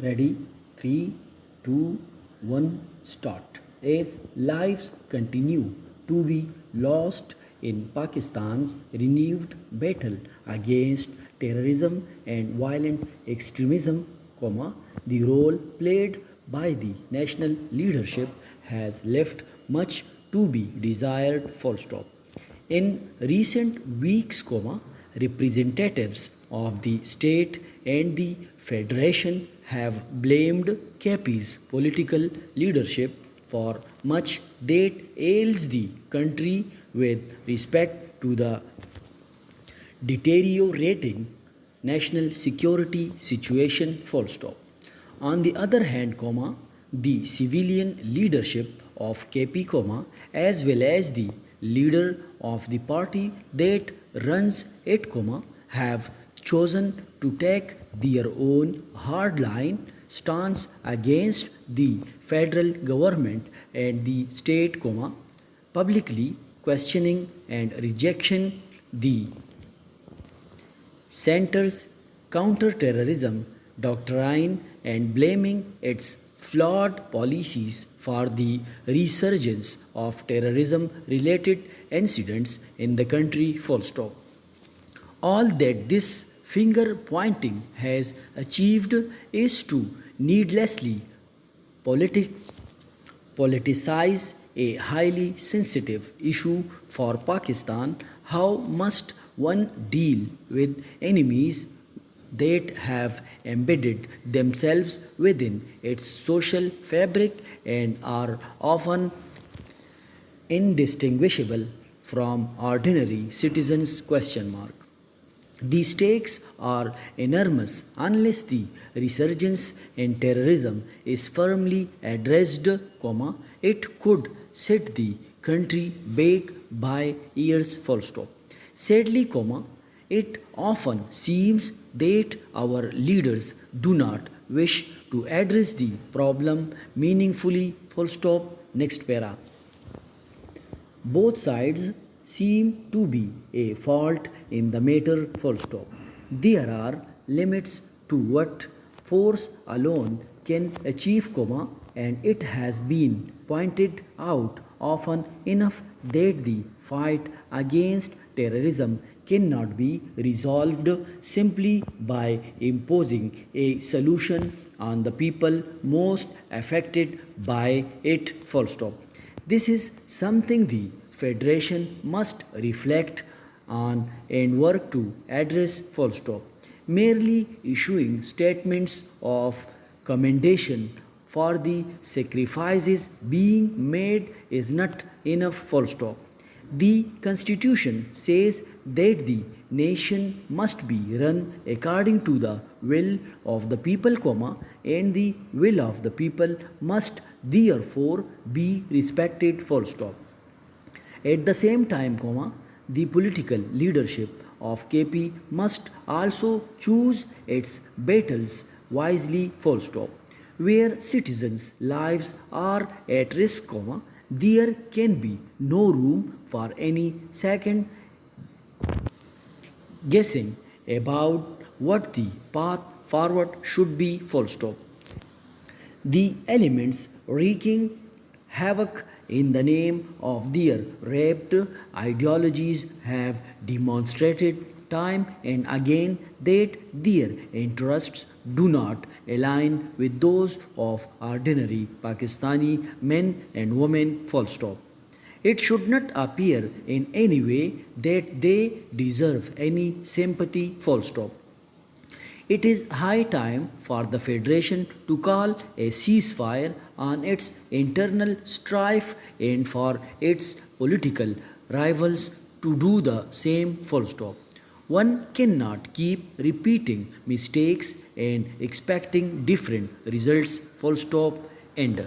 Ready? 3, 2, 1, start. As lives continue to be lost in Pakistan's renewed battle against terrorism and violent extremism, the role played by the national leadership has left much to be desired. Full stop. In recent weeks, representatives of the state and the federation have blamed KP's political leadership for much that ails the country with respect to the deteriorating national security situation. Full stop. On the other hand, the civilian leadership of KP, as well as the leader of the party that runs it, have chosen to take their own hardline stance against the federal government and the state, publicly questioning and rejection the center's counter-terrorism doctrine and blaming its flawed policies for the resurgence of terrorism-related incidents in the country. Full stop. All that this finger-pointing has achieved is to needlessly politicize a highly sensitive issue for Pakistan. How must one deal with enemies that have embedded themselves within its social fabric and are often indistinguishable from ordinary citizens? The stakes are enormous unless the resurgence in terrorism is firmly addressed, it could set the country back by years. Full stop. Sadly, it often seems that our leaders do not wish to address the problem meaningfully. Full stop. Next para. Both sides seem to be a fault in the matter. Full stop. There are limits to what force alone can achieve, and it has been pointed out often enough that the fight against terrorism cannot be resolved simply by imposing a solution on the people most affected by it. Full stop. This is something the Federation must reflect on and work to address. Full stop. Merely issuing statements of commendation for the sacrifices being made is not enough. Full stop. The Constitution says that the nation must be run according to the will of the people, and the will of the people must therefore be respected. Full stop. At the same time, the political leadership of KP must also choose its battles wisely. Full stop. Where citizens' lives are at risk, there can be no room for any second guessing about what the path forward should be. Full stop. The elements wreaking havoc in the name of their raped ideologies have demonstrated time and again that their interests do not align with those of ordinary Pakistani men and women. Full stop. It should not appear in any way that they deserve any sympathy. Full stop. It is high time for the Federation to call a ceasefire on its internal strife and for its political rivals to do the same. Full stop. One cannot keep repeating mistakes and expecting different results. Full stop. End.